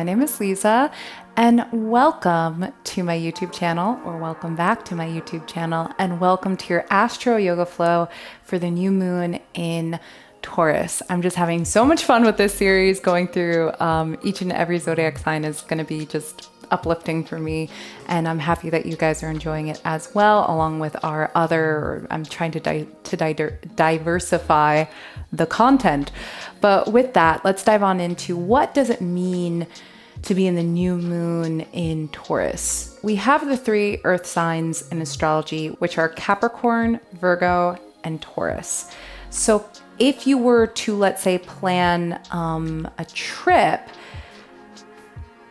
name is Liza, and welcome to my YouTube channel, or welcome back to my YouTube channel, and welcome to your Astro Yoga Flow for the new moon in Taurus. I'm just having so much fun with this series. Going through each and every zodiac sign is going to be just uplifting for me, and I'm happy that you guys are enjoying it as well, along with our other, I'm trying to diversify the content. But with that, let's dive on into what does it mean to be in the new moon in Taurus. We have the three earth signs in astrology, which are Capricorn, Virgo, and Taurus. So if you were to, let's say, plan a trip,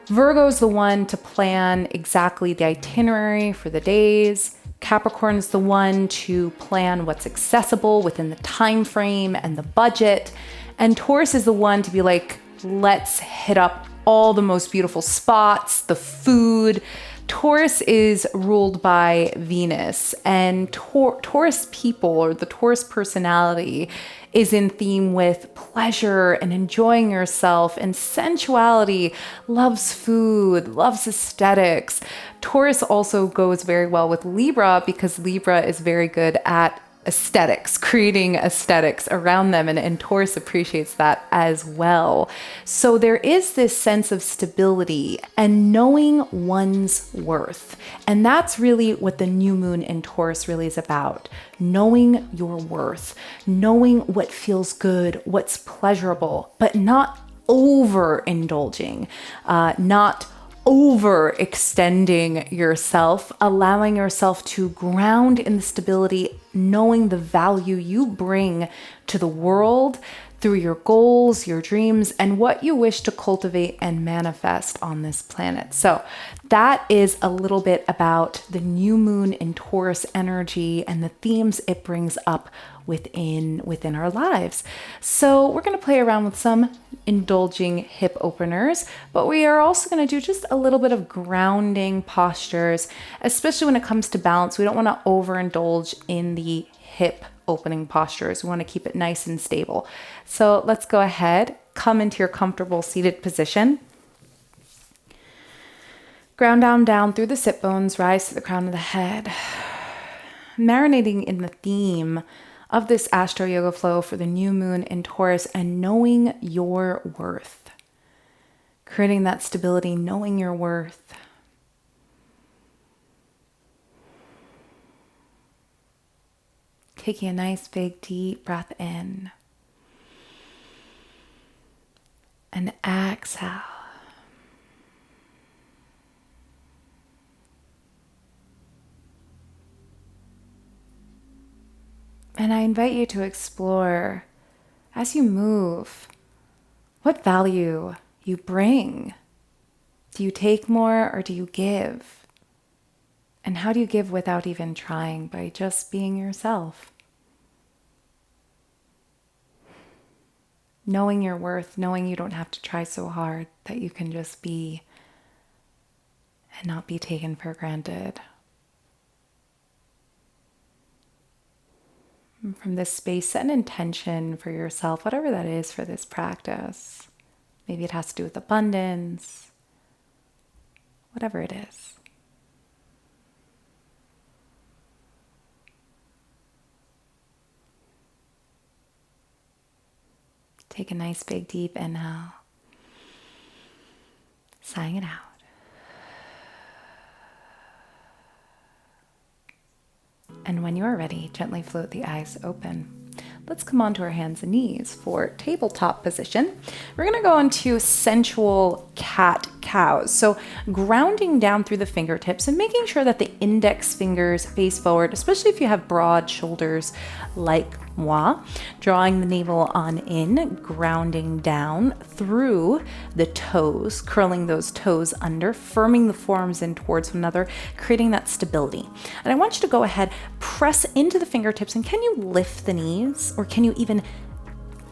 Virgo is the one to plan exactly the itinerary for the days. Capricorn is the one to plan what's accessible within the time frame and the budget. And Taurus is the one to be like, let's hit up all the most beautiful spots, the food. Taurus is ruled by Venus, and Taurus people, or the Taurus personality, is in theme with pleasure and enjoying yourself, and sensuality, loves food, loves aesthetics. Taurus also goes very well with Libra because Libra is very good at aesthetics, creating aesthetics around them, and Taurus appreciates that as well. So there is this sense of stability and knowing one's worth. And that's really what the new moon in Taurus really is about. Knowing your worth, knowing what feels good, what's pleasurable, but not overindulging, not overextending yourself, allowing yourself to ground in the stability, knowing the value you bring to the world through your goals, your dreams, and what you wish to cultivate and manifest on this planet. So that is a little bit about the new moon in Taurus energy and the themes it brings up within our lives. So we're going to play around with some indulging hip openers, but we are also going to do just a little bit of grounding postures, especially when it comes to balance. We don't want to overindulge in the hip opening postures. We want to keep it nice and stable. So let's go ahead, come into your comfortable seated position. Ground down through the sit bones, rise to the crown of the head. Marinating in the theme of this Astro Yoga Flow for the new moon in Taurus and knowing your worth. Creating that stability, knowing your worth. Taking a nice big deep breath in. And exhale. And I invite you to explore, as you move, what value you bring. Do you take more or do you give? And how do you give without even trying, by just being yourself? Knowing your worth, knowing you don't have to try so hard, that you can just be and not be taken for granted. From this space, set an intention for yourself, whatever that is for this practice. Maybe it has to do with abundance, whatever it is. Take a nice big deep inhale, sighing it out. And when you are ready, gently float the eyes open. Let's come onto our hands and knees for tabletop position. We're going to go into sensual cat-cows. So grounding down through the fingertips and making sure that the index fingers face forward, especially if you have broad shoulders like moi. Drawing the navel on in, grounding down through the toes, curling those toes under, firming the forearms in towards one another, creating that stability. And I want you to go ahead, press into the fingertips, and can you lift the knees? Or can you even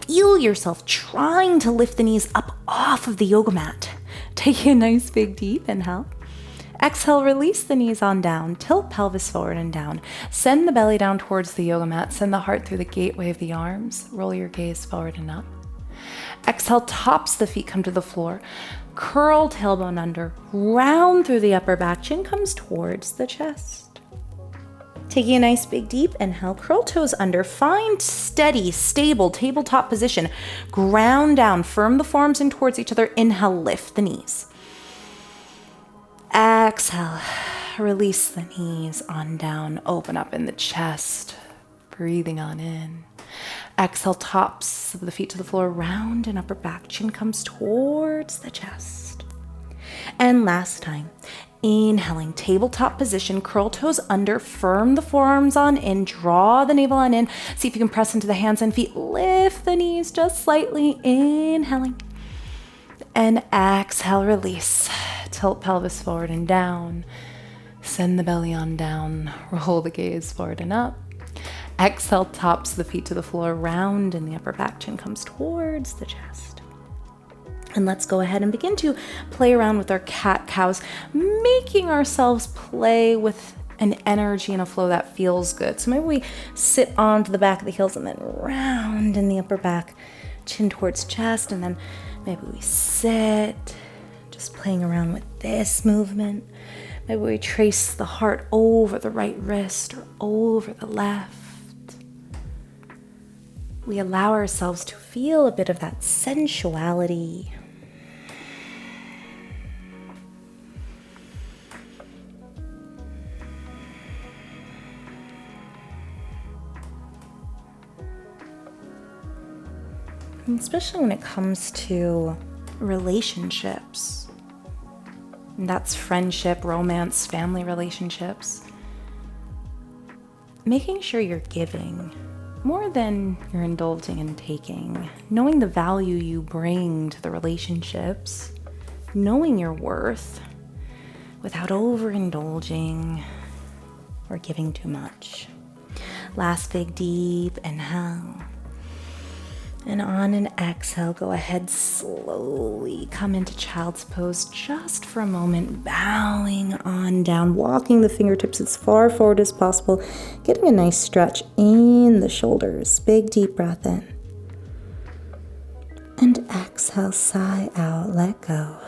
feel yourself trying to lift the knees up off of the yoga mat? Take a nice big deep inhale. Exhale, release the knees on down, tilt pelvis forward and down. Send the belly down towards the yoga mat, send the heart through the gateway of the arms, roll your gaze forward and up. Exhale, tops the feet come to the floor. Curl tailbone under, round through the upper back, chin comes towards the chest. Taking a nice big deep inhale, curl toes under, find steady, stable tabletop position. Ground down, firm the forearms in towards each other. Inhale, lift the knees. Exhale, release the knees on down, open up in the chest. Breathing on in. Exhale, tops of the feet to the floor, round and upper back, chin comes towards the chest. And last time, inhaling, tabletop position, curl toes under, firm the forearms on in, draw the navel on in. See if you can press into the hands and feet, lift the knees just slightly, inhaling. And exhale, release. Tilt pelvis forward and down. Send the belly on down. Roll the gaze forward and up. Exhale, tops the feet to the floor, round and the upper back, chin comes towards the chest. And let's go ahead and begin to play around with our cat-cows, making ourselves play with an energy and a flow that feels good. So maybe we sit onto the back of the heels and then round in the upper back, chin towards chest, and then maybe we sit, just playing around with this movement. Maybe we trace the heart over the right wrist or over the left. We allow ourselves to feel a bit of that sensuality. And especially when it comes to relationships. And that's friendship, romance, family relationships. Making sure you're giving more than you're indulging and taking, knowing the value you bring to the relationships, knowing your worth without overindulging or giving too much. Last big deep inhale. And on an exhale, go ahead, slowly come into child's pose just for a moment, bowing on down, walking the fingertips as far forward as possible, getting a nice stretch in the shoulders. Big deep breath in. And exhale, sigh out, let go.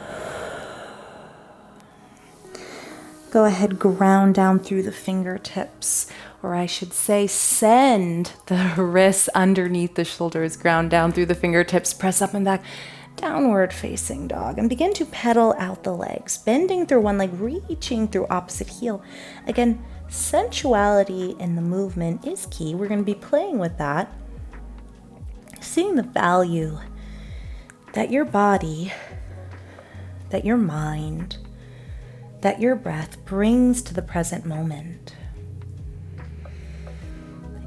Go ahead, ground down through the fingertips, or I should say send the wrists underneath the shoulders, ground down through the fingertips, press up and back, downward facing dog, and begin to pedal out the legs, bending through one leg, reaching through opposite heel. Again, sensuality in the movement is key. We're going to be playing with that, seeing the value that your body, that your mind, that your breath brings to the present moment.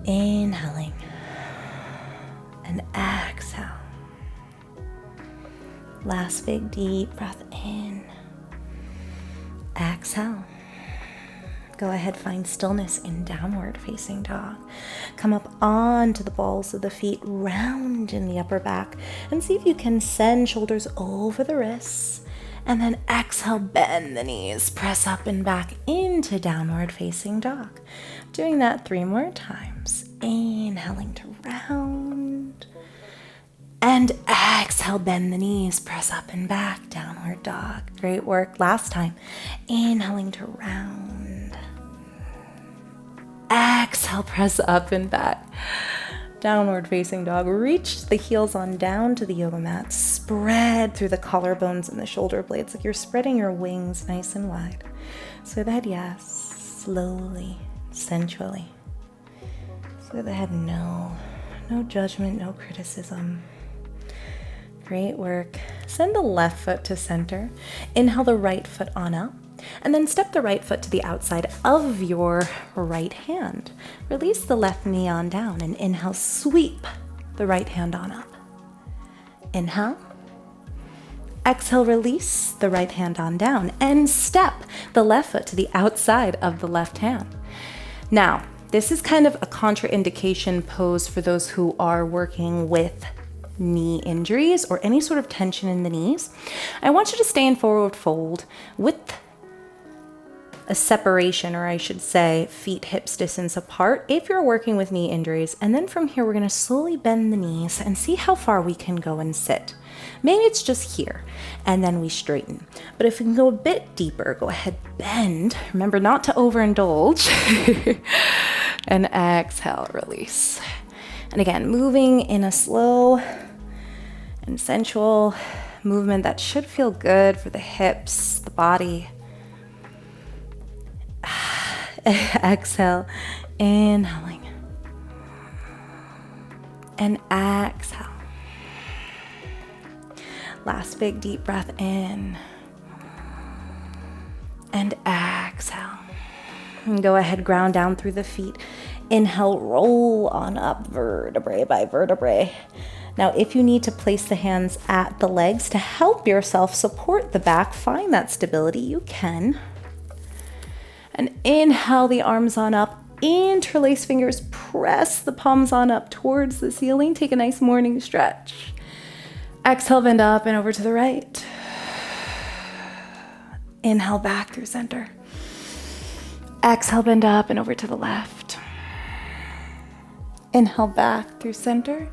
Inhaling and exhale. Last big deep breath in. Exhale. Go ahead, find stillness in downward facing dog. Come up onto the balls of the feet, round in the upper back, and see if you can send shoulders over the wrists. And then exhale, bend the knees, press up and back into downward facing dog. Doing that 3 more times. Inhaling to round. And exhale, bend the knees, press up and back, downward dog. Great work. Last time. Inhaling to round. Exhale, press up and back. Downward facing dog. Reach the heels on down to the yoga mat. Spread through the collarbones and the shoulder blades like you're spreading your wings nice and wide. So the head, yes, slowly, sensually. So the head, no judgment, no criticism. Great work. Send the left foot to center. Inhale the right foot on up. And then step the right foot to the outside of your right hand. Release the left knee on down and inhale, sweep the right hand on up. Inhale. Exhale, release the right hand on down and step the left foot to the outside of the left hand. Now, this is kind of a contraindication pose for those who are working with knee injuries or any sort of tension in the knees. I want you to stay in forward fold with a separation, or I should say feet hips distance apart if you're working with knee injuries. And then from here, we're going to slowly bend the knees and see how far we can go and sit. Maybe it's just here, and then we straighten. But if we can go a bit deeper, go ahead, bend. Remember not to overindulge. And exhale, release. And again, moving in a slow and sensual movement that should feel good for the hips, the body. Exhale, inhaling. And exhale. Last big deep breath in. And exhale. And go ahead, ground down through the feet. Inhale, roll on up vertebrae by vertebrae. Now, if you need to place the hands at the legs to help yourself support the back, find that stability, you can. And inhale the arms on up, interlace fingers, press the palms on up towards the ceiling. Take a nice morning stretch. Exhale, bend up and over to the right. Inhale back through center. Exhale, bend up and over to the left. Inhale back through center.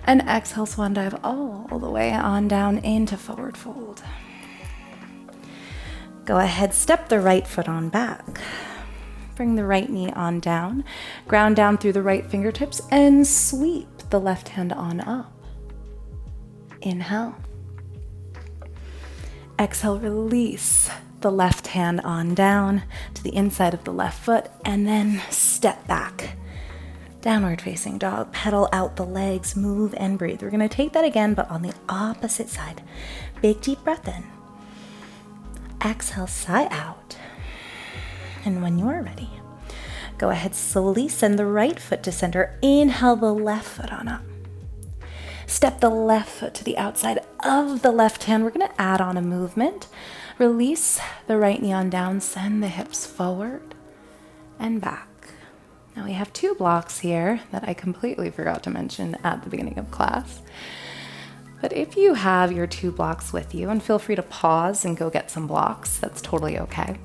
And exhale, swan dive all the way on down into forward fold. Go ahead, step the right foot on back. Bring the right knee on down. Ground down through the right fingertips and sweep the left hand on up. Inhale. Exhale, release the left hand on down to the inside of the left foot and then step back. Downward facing dog, pedal out the legs, move and breathe. We're gonna take that again, but on the opposite side. Big deep breath in. Exhale, sigh out. And when you are ready, go ahead, slowly send the right foot to center. Inhale the left foot on up. Step the left foot to the outside of the left hand. We're gonna add on a movement. Release the right knee on down, send the hips forward and back. Now we have two blocks here that I completely forgot to mention at the beginning of class. But if you have your two blocks with you, and feel free to pause and go get some blocks, that's totally okay.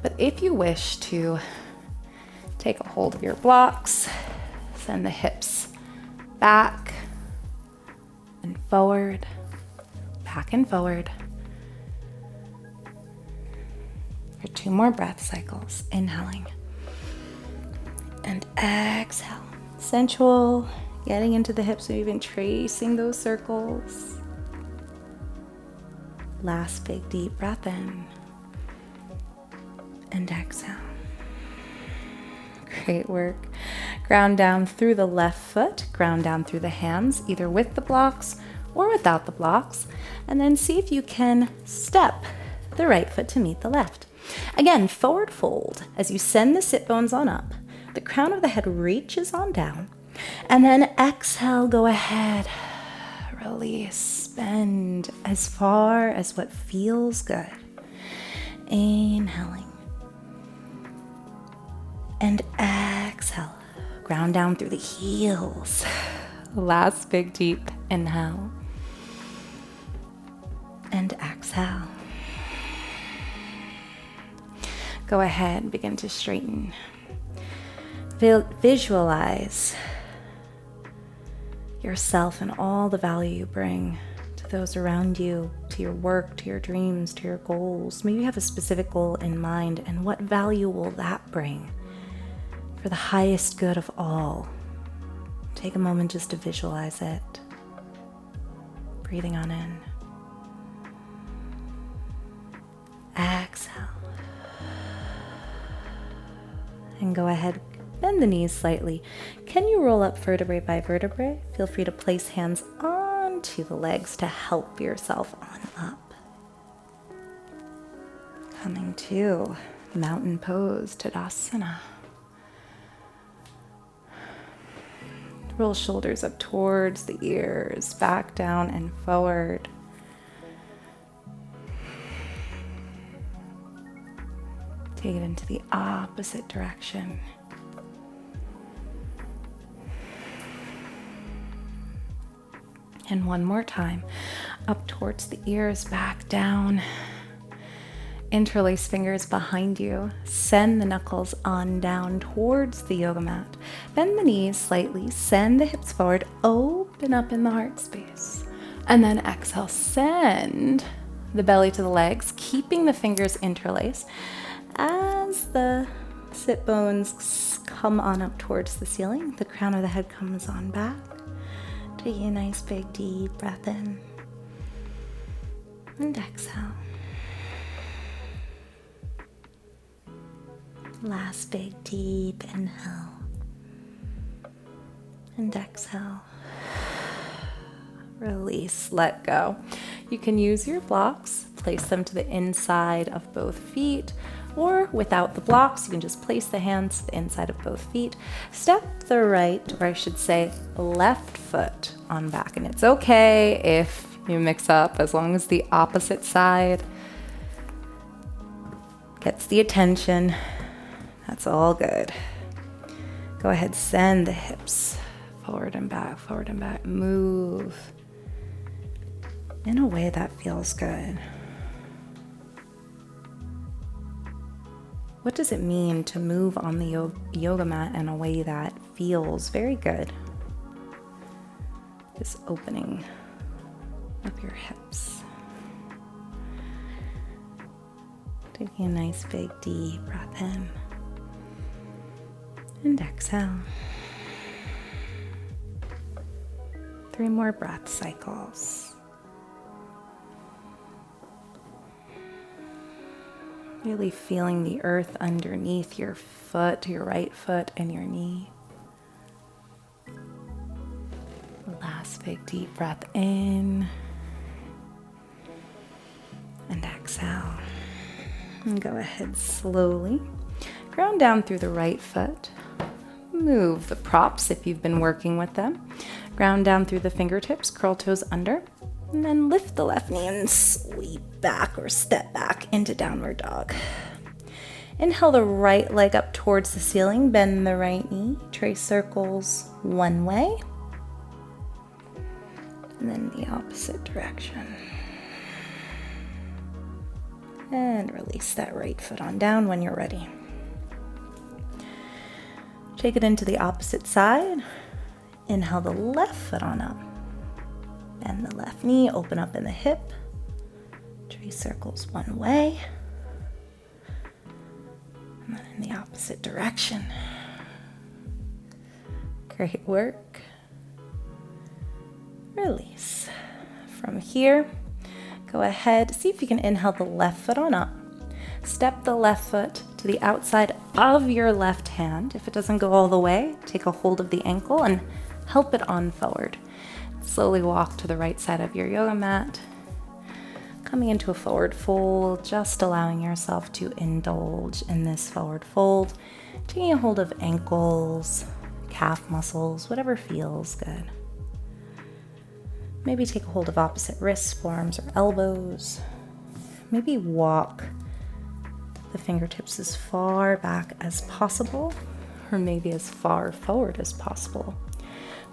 But if you wish to take a hold of your blocks, send the hips back and forward, back and forward. For 2 more breath cycles, inhaling. And exhale. Sensual, getting into the hips, maybe even tracing those circles. Last big deep breath in. And exhale. Great work. Ground down through the left foot, ground down through the hands, either with the blocks or without the blocks. And then see if you can step the right foot to meet the left. Again, forward fold as you send the sit bones on up. The crown of the head reaches on down. And then exhale, go ahead. Release, bend as far as what feels good. Inhaling. And exhale. Ground down through the heels. Last big deep inhale. And exhale. Go ahead, begin to straighten. Visualize yourself and all the value you bring to those around you, to your work, to your dreams, to your goals. Maybe you have a specific goal in mind, and what value will that bring for the highest good of all? Take a moment just to visualize it. Breathing on in. Exhale. And go ahead, bend the knees slightly. Can you roll up vertebrae by vertebrae? Feel free to place hands onto the legs to help yourself on up. Coming to mountain pose, Tadasana. Roll shoulders up towards the ears, back down and forward. Take it into the opposite direction. And one more time, up towards the ears, back down. Interlace fingers behind you. Send the knuckles on down towards the yoga mat. Bend the knees slightly, send the hips forward, open up in the heart space. And then exhale, send the belly to the legs, keeping the fingers interlaced as the sit bones come on up towards the ceiling. The crown of the head comes on back. Taking a nice big deep breath in and exhale. Last big deep inhale and exhale. Release, let go. You can use your blocks, place them to the inside of both feet, or without the blocks, you can just place the hands to the inside of both feet. Step the right, or I should say left foot on back. And it's okay if you mix up, as long as the opposite side gets the attention. That's all good. Go ahead, send the hips forward and back, forward and back. Move in a way that feels good. What does it mean to move on the yoga mat in a way that feels very good? This opening of your hips. Taking a nice big deep breath in and exhale. 3 more breath cycles. Really feeling the earth underneath your foot, your right foot, and your knee. Last big deep breath in and exhale. And go ahead slowly. Ground down through the right foot. Move the props if you've been working with them. Ground down through the fingertips, curl toes under. And then lift the left knee and sweep back or step back into downward dog. Inhale the right leg up towards the ceiling, bend the right knee, trace circles one way, and then the opposite direction. And release that right foot on down when you're ready. Take it into the opposite side. Inhale the left foot on up. Bend the left knee, open up in the hip. Trace circles one way. And then in the opposite direction. Great work. Release. From here, go ahead, see if you can inhale the left foot on up. Step the left foot to the outside of your left hand. If it doesn't go all the way, take a hold of the ankle and help it on forward. Slowly walk to the right side of your yoga mat. Coming into a forward fold, just allowing yourself to indulge in this forward fold. Taking a hold of ankles, calf muscles, whatever feels good. Maybe take a hold of opposite wrists, forearms, or elbows. Maybe walk the fingertips as far back as possible, or maybe as far forward as possible.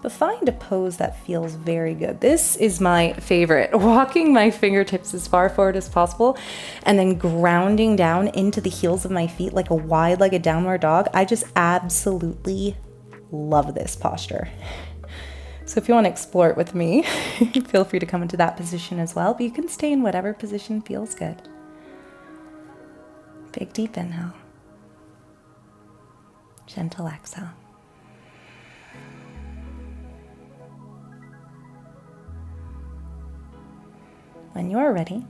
But find a pose that feels very good. This is my favorite, walking my fingertips as far forward as possible and then grounding down into the heels of my feet like a wide-legged downward dog. I just absolutely love this posture. So if you want to explore it with me, feel free to come into that position as well, but you can stay in whatever position feels good. Big deep inhale. Gentle exhale. When you are ready,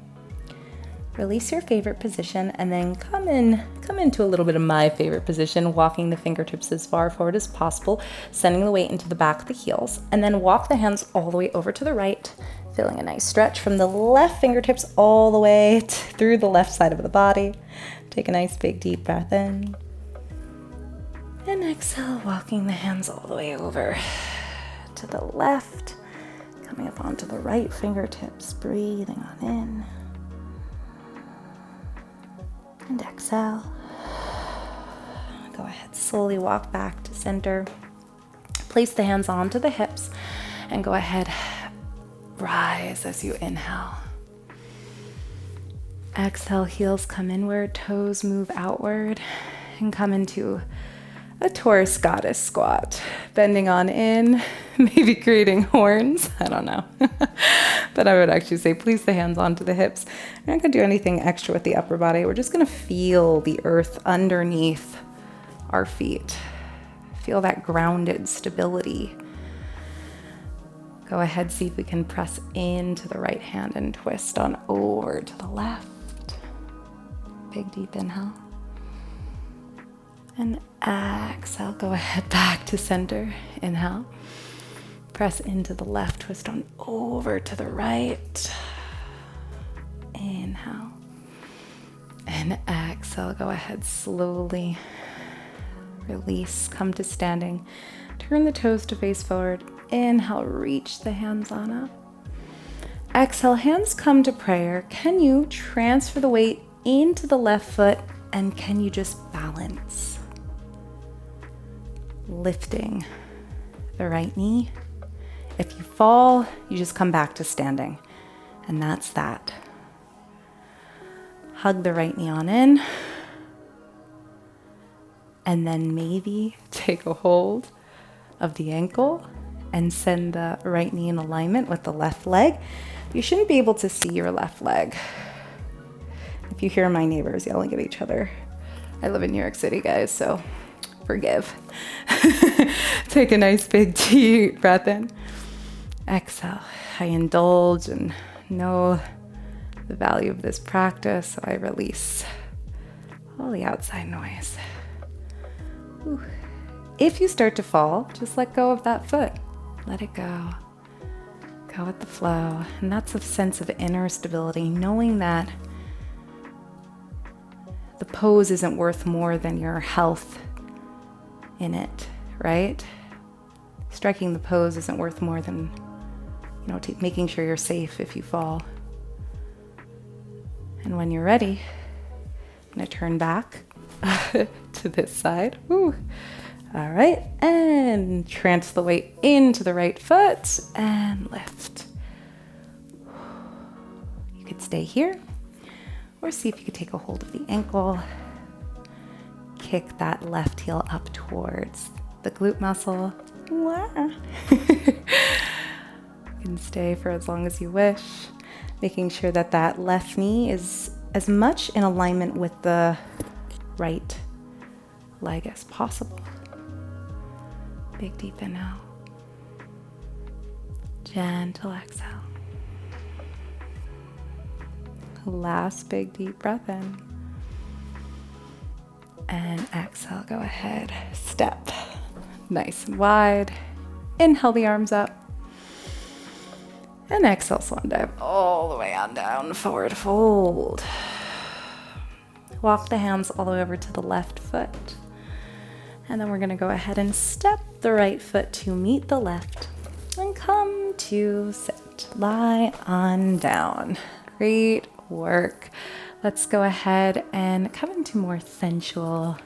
release your favorite position and then come into a little bit of my favorite position, walking the fingertips as far forward as possible, sending the weight into the back of the heels, and then walk the hands all the way over to the right, feeling a nice stretch from the left fingertips all the way through the left side of the body. Take a nice big deep breath in. And exhale, walking the hands all the way over to the left. Coming up onto the right fingertips, breathing on in. And exhale. Go ahead, slowly walk back to center. Place the hands onto the hips and go ahead, rise as you inhale. Exhale, heels come inward, toes move outward, and come into a Taurus goddess squat, bending on in, maybe creating horns. I don't know. But I would actually say place the hands onto the hips. We're not going to do anything extra with the upper body. We're just going to feel the earth underneath our feet. Feel that grounded stability. Go ahead, see if we can press into the right hand and twist on over to the left. Big deep inhale. And exhale, go ahead back to center. Inhale. Press into the left, twist on over to the right. Inhale. And exhale, go ahead slowly. Release, come to standing. Turn the toes to face forward. Inhale, reach the hands on up. Exhale, hands come to prayer. Can you transfer the weight into the left foot and can you just balance? Lifting the right knee. If you fall, you just come back to standing. And that's that. Hug the right knee on in. And then maybe take a hold of the ankle and send the right knee in alignment with the left leg. You shouldn't be able to see your left leg. If you hear my neighbors yelling at each other, I live in New York City, guys, so forgive. Take a nice big deep breath in. Exhale. I indulge and know the value of this practice, so I release all the outside noise. Whew. If you start to fall, just let go of that foot. Let it go. Go with the flow. And that's a sense of inner stability, knowing that the pose isn't worth more than your health in it, right? Striking the pose isn't worth more than, making sure you're safe if you fall. And when you're ready, I'm going to turn back to this side. Woo. All right, and transfer the weight into the right foot and lift. You could stay here or see if you could take a hold of the ankle. Kick that left heel up towards the glute muscle. You can stay for as long as you wish, making sure that that left knee is as much in alignment with the right leg as possible. Big deep inhale. Gentle exhale. Last big deep breath in. And exhale, go ahead. Step. Nice and wide. Inhale the arms up. And exhale, swan dive all the way on down. Forward fold. Walk the hands all the way over to the left foot. And then we're going to go ahead and step the right foot to meet the left and come to sit. Lie on down. Great work. Let's go ahead and come into more sensual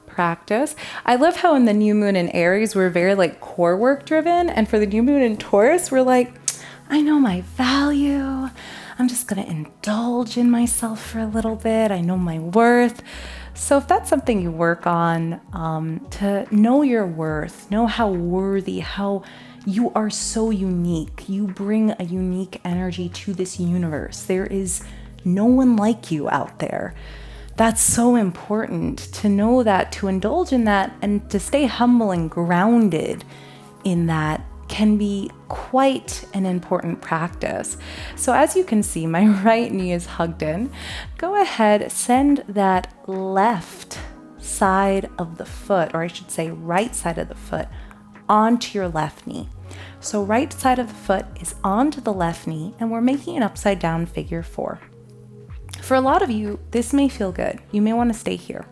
practice. I love how in the new moon in Aries, we're very core work driven. And for the new moon in Taurus, we're I know my value. I'm just going to indulge in myself for a little bit. I know my worth. So if that's something you work on, to know your worth, know how worthy, how you are so unique. You bring a unique energy to this universe. There is no one like you out there. That's so important to know that, to indulge in that, and to stay humble and grounded in that can be quite an important practice. So as you can see, my right knee is hugged in. Go ahead, send that left side of the foot, or I should say right side of the foot, onto your left knee. So right side of the foot is onto the left knee, and we're making an upside down figure 4. For a lot of you, this may feel good. You may want to stay here.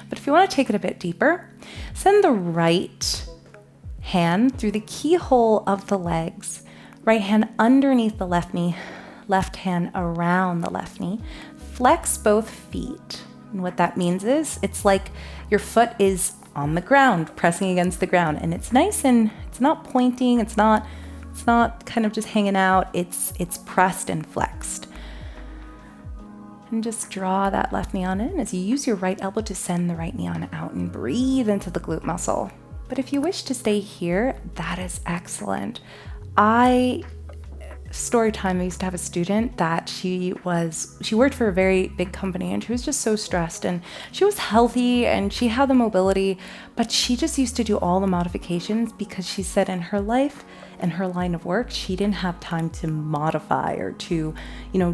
But if you want to take it a bit deeper, send the right hand through the keyhole of the legs, right hand underneath the left knee, left hand around the left knee. Flex both feet. And what that means is it's like your foot is on the ground, pressing against the ground, and it's nice and it's not pointing, it's not kind of just hanging out, it's pressed and flexed. And just draw that left knee on in as you use your right elbow to send the right knee on out and breathe into the glute muscle. But if you wish to stay here, that is excellent. Story time, I used to have a student that she worked for a very big company, and she was just so stressed, and she was healthy and she had the mobility, but she just used to do all the modifications because she said in her life and her line of work, she didn't have time to modify or to,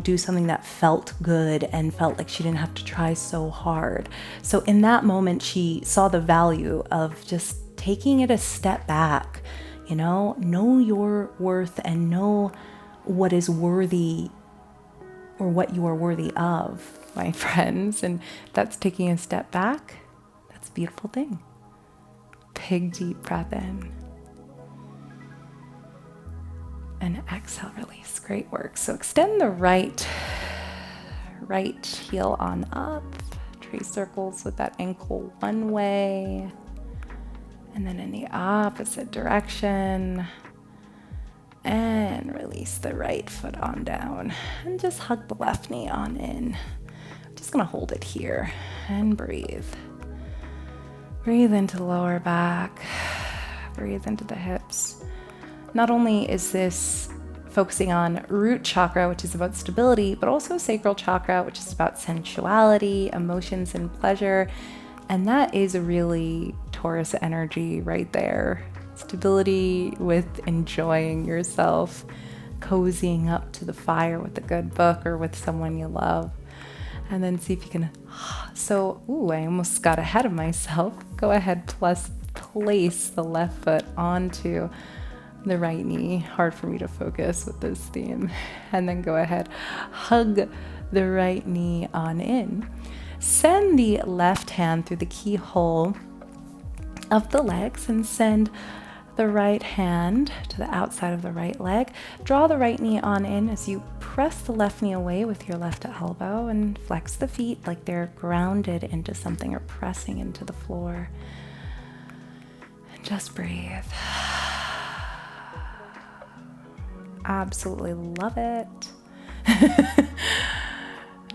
do something that felt good and felt like she didn't have to try so hard. So in that moment, she saw the value of just taking it a step back, know your worth and know what is worthy or what you are worthy of, my friends. And that's taking a step back. That's a beautiful thing. Big deep breath in. And exhale, release. Great work. So extend the right heel on up. Trace circles with that ankle one way. And then in the opposite direction. And release the right foot on down. And just hug the left knee on in. I'm just going to hold it here and breathe. Breathe into the lower back. Breathe into the hips. Not only is this focusing on root chakra, which is about stability, but also sacral chakra, which is about sensuality, emotions, and pleasure. And that is really Taurus energy right there. Stability with enjoying yourself, cozying up to the fire with a good book or with someone you love. And then see if you can, I almost got ahead of myself. Go ahead, place the left foot onto the right knee. Hard for me to focus with this theme. And then go ahead, hug the right knee on in. Send the left hand through the keyhole of the legs and send the right hand to the outside of the right leg. Draw the right knee on in as you press the left knee away with your left elbow and flex the feet like they're grounded into something or pressing into the floor. And just breathe. Absolutely love it.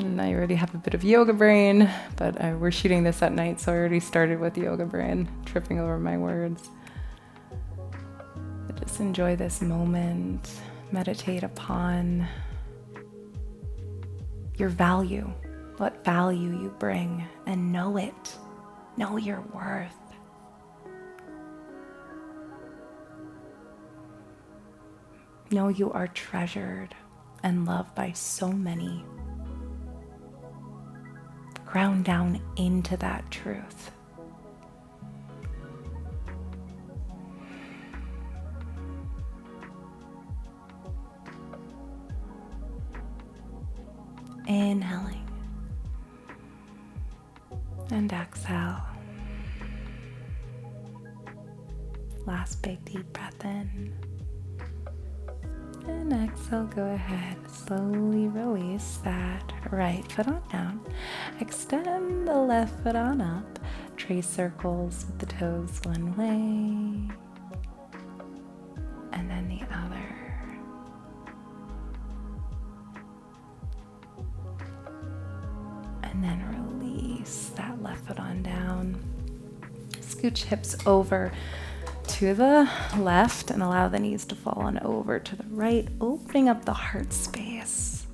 And I already have a bit of yoga brain, but we're shooting this at night, so I already started with yoga brain, tripping over my words. But just enjoy this moment. Meditate upon your value, what value you bring, and know it. Know your worth. Know you are treasured and loved by so many. Ground down into that truth. Inhaling and exhale. Last big deep breath in. And exhale, go ahead. Slowly release that right foot on down. Extend the left foot on up. Trace circles with the toes one way. And then the other. And then release that left foot on down. Scooch hips over to the left and allow the knees to fall on over to the right, opening up the heart space.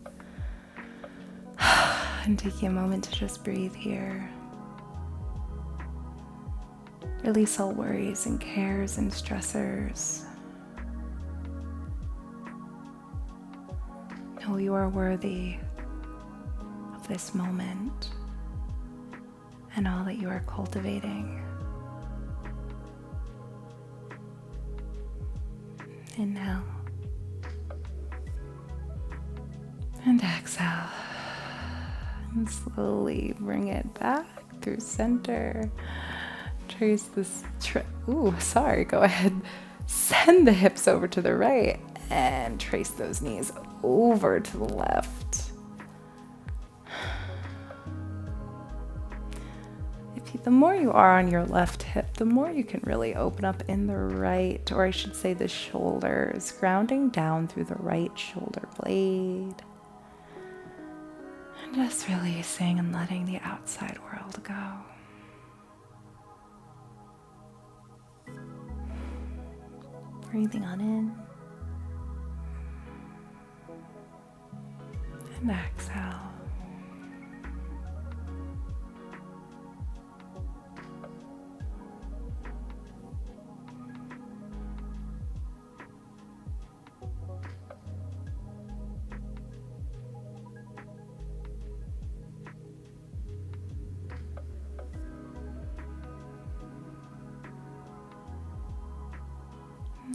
And taking a moment to just breathe here. Release all worries and cares and stressors. Know you are worthy of this moment and all that you are cultivating. Inhale and exhale, and slowly bring it back through center. Trace this. Go ahead. Send the hips over to the right and trace those knees over to the left. The more you are on your left hip, the more you can really open up in the right, or I should say the shoulders, grounding down through the right shoulder blade. And Just releasing and letting the outside world go. Breathing on in and exhale.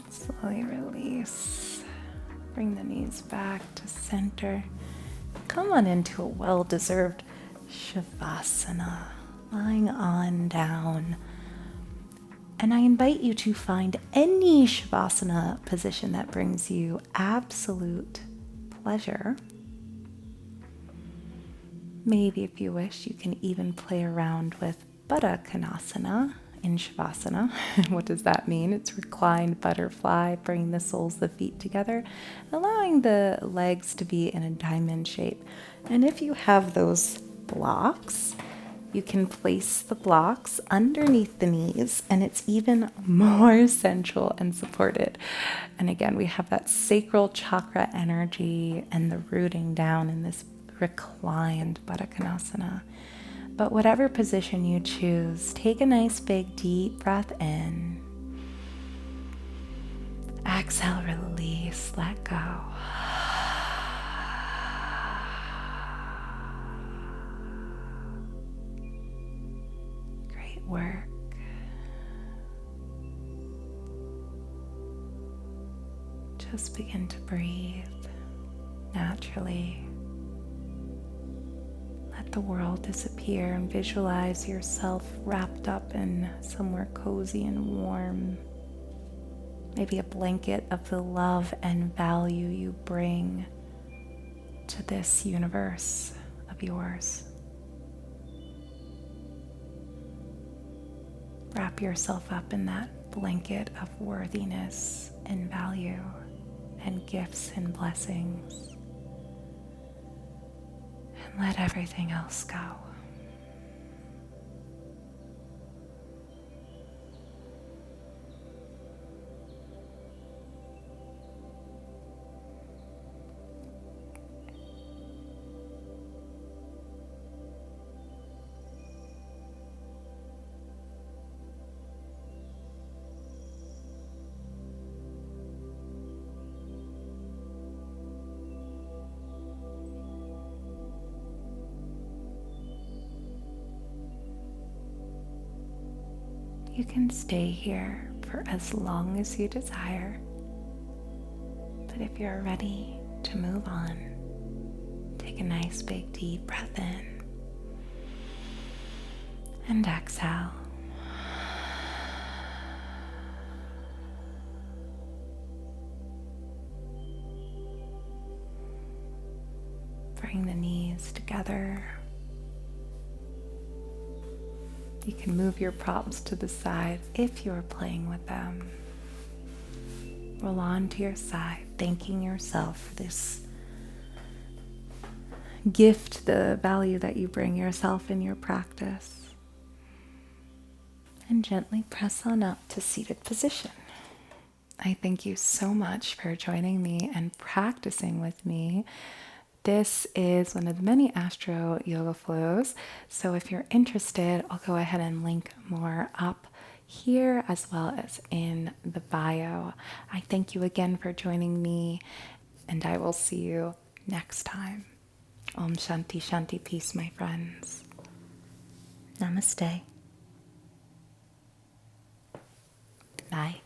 Slowly release. Bring the knees back to center. Come on into a well-deserved shavasana, lying on down. And I invite you to find any shavasana position that brings you absolute pleasure. Maybe if you wish, you can even play around with Baddha Konasana in shavasana. What does that mean? It's reclined butterfly, bringing the soles of the feet together, allowing the legs to be in a diamond shape. And if you have those blocks, you can place the blocks underneath the knees, and it's even more sensual and supported. And again, we have that sacral chakra energy and the rooting down in this reclined Baddha Konasana. But whatever position you choose, take a nice big deep breath in. Exhale, release, let go. Great work. Just begin to breathe naturally. Let the world disappear and visualize yourself wrapped up in somewhere cozy and warm. Maybe a blanket of the love and value you bring to this universe of yours. Wrap yourself up in that blanket of worthiness and value and gifts and blessings. And let everything else go. You can stay here for as long as you desire, but if you're ready to move on, take a nice big deep breath in and exhale. Bring the knees together. You can move your props to the side if you're playing with them. Roll on to your side, thanking yourself for this gift, the value that you bring yourself in your practice. And gently press on up to seated position. I thank you so much for joining me and practicing with me. This is one of the many Astro Yoga Flows, so if you're interested, I'll go ahead and link more up here as well as in the bio. I thank you again for joining me, and I will see you next time. Om Shanti Shanti, peace, my friends. Namaste. Bye.